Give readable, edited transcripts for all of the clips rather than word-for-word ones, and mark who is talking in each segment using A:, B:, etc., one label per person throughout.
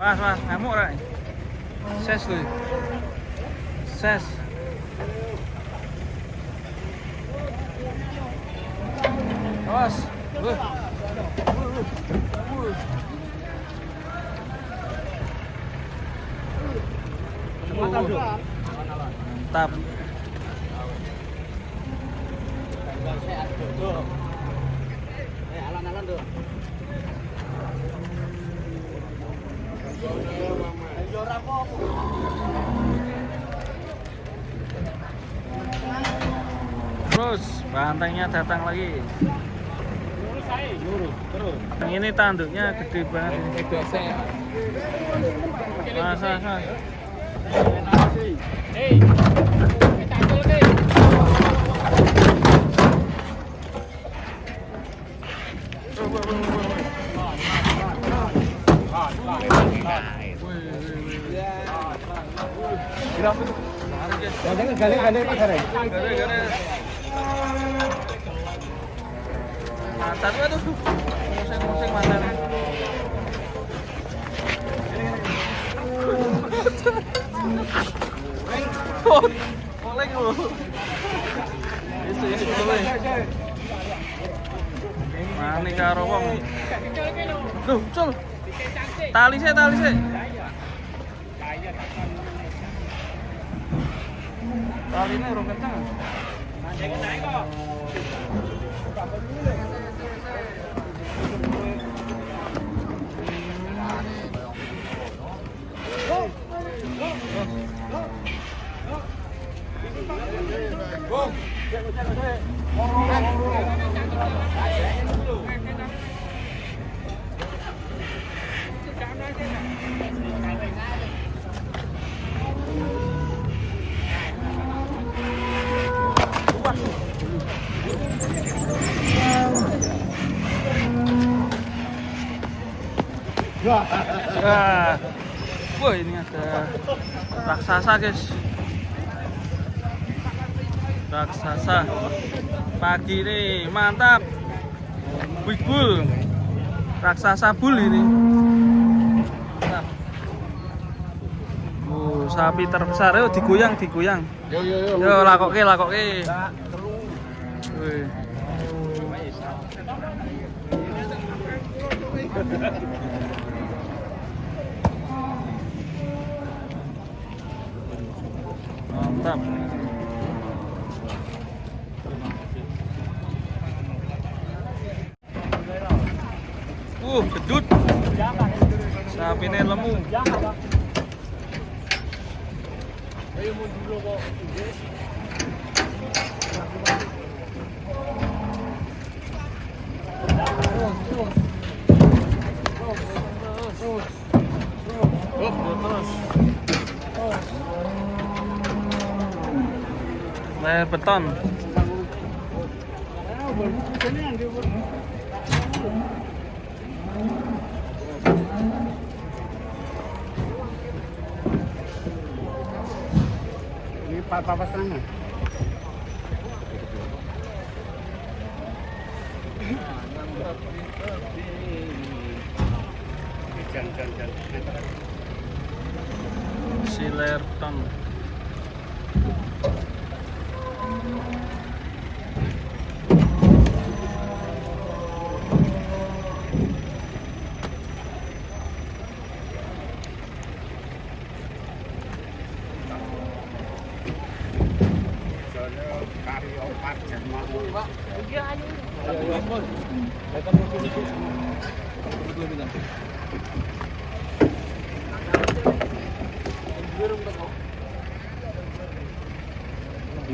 A: Mas, ngamuk rak. Ses tuh. Ses. Awas. Mantap.
B: Alan-alan tuh.
A: Terus bantengnya datang lagi. Yang ini tanduknya gede banget ini. Mas.
B: Hei. Gale pasare.
A: Mantap tuh. Musing mantannya. Oleng lu. Itu. Mane karo wong. Duh, cul. Tali sih. Tali ini urung kencang. Wah, ini ada raksasa, guys. Raksasa pagi nih, mantap. Big bull, raksasa bull ini. Mantap. Sapi terbesar, yuk digoyang. Yo, lakoke. Wih. Mantap. Gedut. Sapi ini lemu. Layar beton.
B: Ini papas tangan. Jangan.
A: Si layar beton.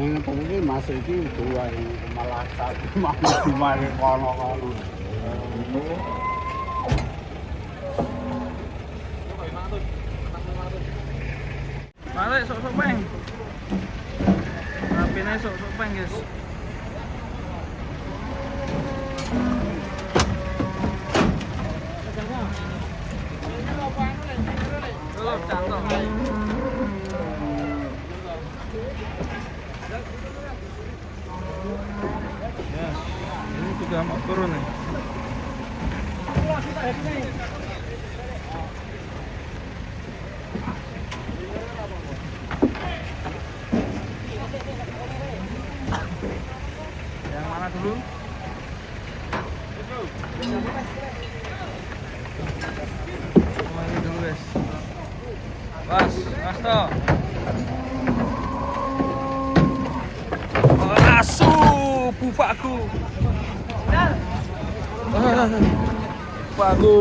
B: Nang iki Mas iki dua malah satu dimare kono-kono.
A: Mari sok peng. Rapine sok peng, guys. Yes, ini sudah mau turun nih. Yang mana dulu? Oh, ini dulu guys. Mas toh. Asu, bupakku. Bupakku.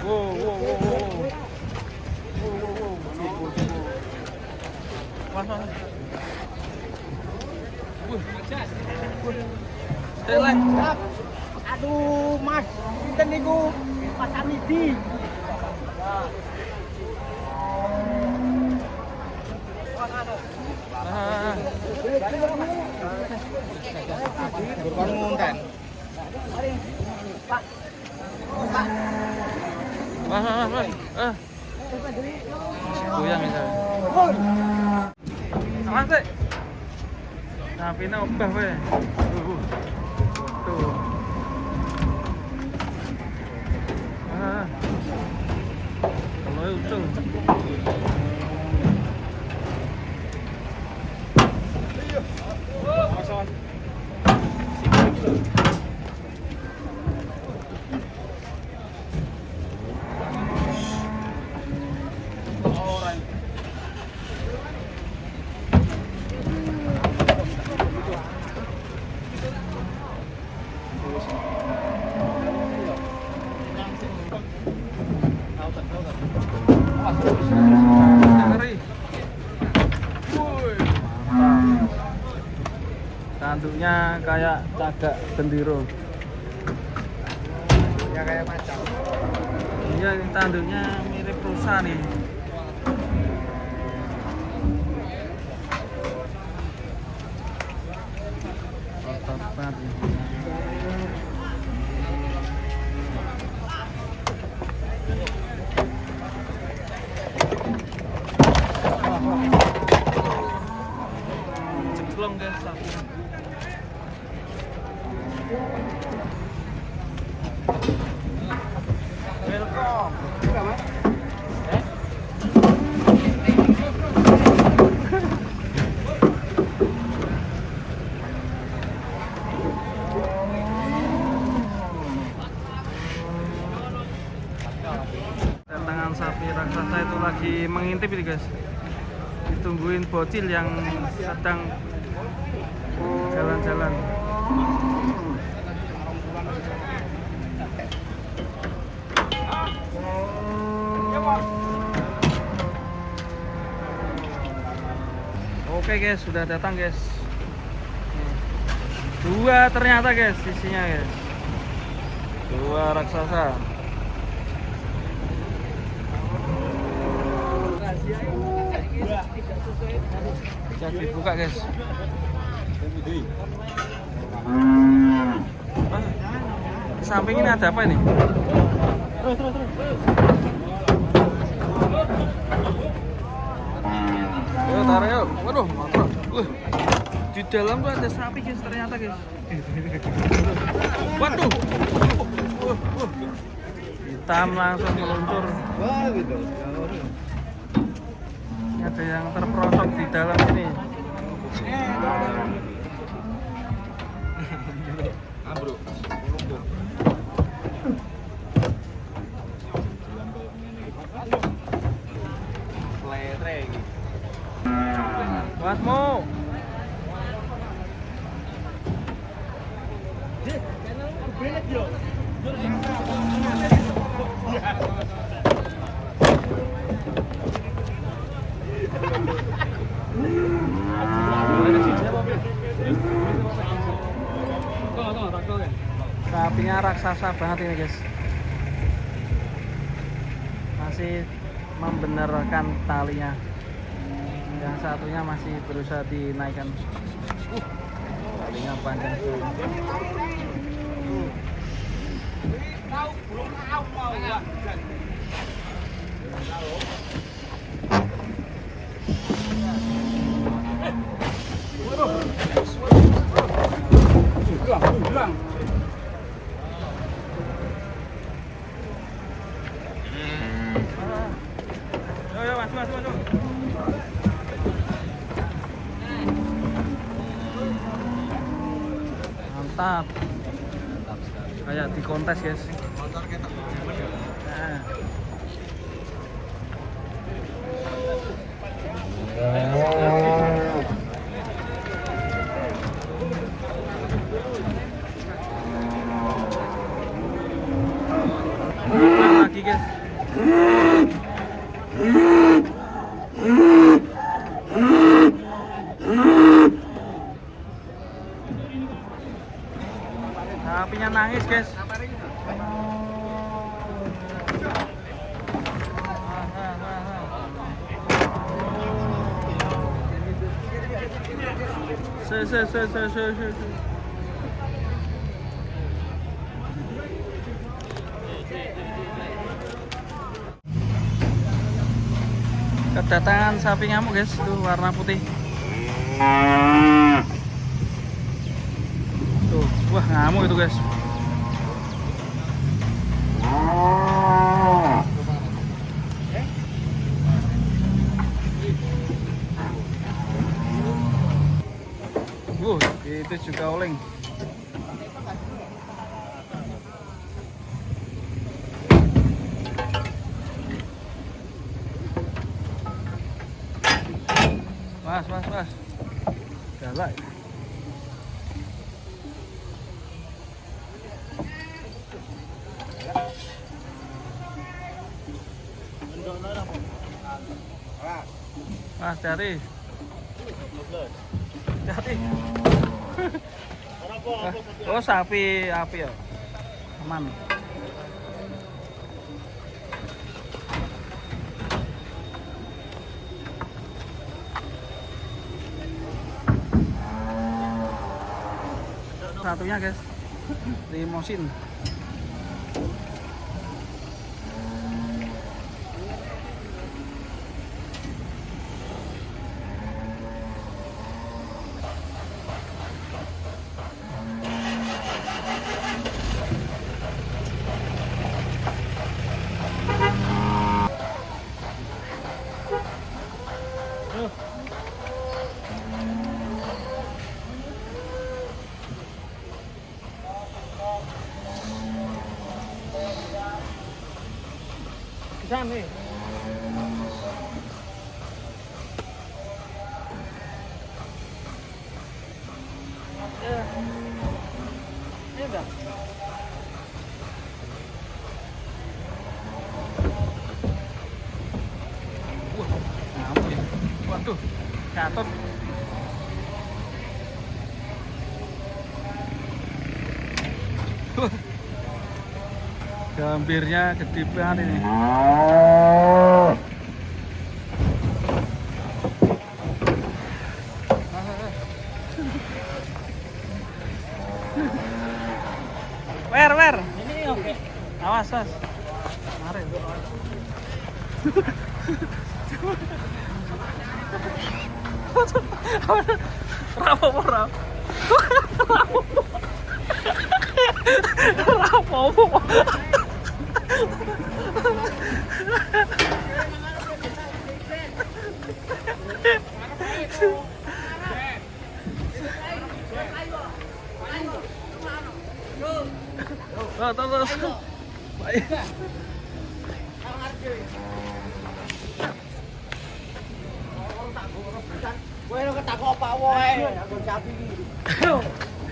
A: Wow. Mas. Teleng.
B: Aduh, Mas, sinten niku? Mas Amidi. Bukan ngonten. Pak.
A: Mas. Goyang itu. Aman sih. Sapine obah kowe. Tuh. Kalau utuh. Tanduknya kayak cagak bendiro.
B: Ya kayak macam.
A: Iya, ini tanduknya mirip rusa nih. Kotor banget nih. Ceklong guys, sapi. Welcome. Datangan sapi raksasa itu lagi mengintip ini guys. Ditungguin bocil yang sedang jalan-jalan. Oke guys, sudah datang guys. Dua ternyata guys, isinya guys. Dua raksasa. Bisa dibuka guys. Di samping ini ada apa ini? Terus. Yuk taruh yuk. Waduh, mantap. Di dalam tuh ada sapi guys ternyata guys. Waduh. Hitam langsung meluncur.
B: Wah, gitu.
A: Ini ada yang terperosok di dalam sini.
B: Bro. Letre iki.
A: Buatmu. Sapinya raksasa banget ini guys. Masih membenarkan talinya. Yang satunya masih berusaha dinaikkan. Talinya panjang tuh. Mantap. Kayak di kontes, guys. Nah. Lagi, guys. Sapinya nangis, guys. Se. Kedatangan sapi ngamuk, guys. Tuh warna putih. Tuh, wah ngamuk itu, guys. Itu juga oleng. Mas. Galak. Mas, dari. Oh, sapi api ya. Aman. Satunya, guys. Limosin. Saan nih? Ini enggak? Wah, ngamuk ya. Waduh, catot. Gambirnya gede banget ini. Wer. Ini oke. Awas. Mari. Rapo. Terus. Baik.
B: Kowe ora ketakok apa wae, aku sapi iki.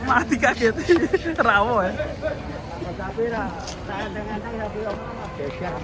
A: Mati kaget. Rawo ya.
B: Aku sapi ra, saya dengan sapi geger.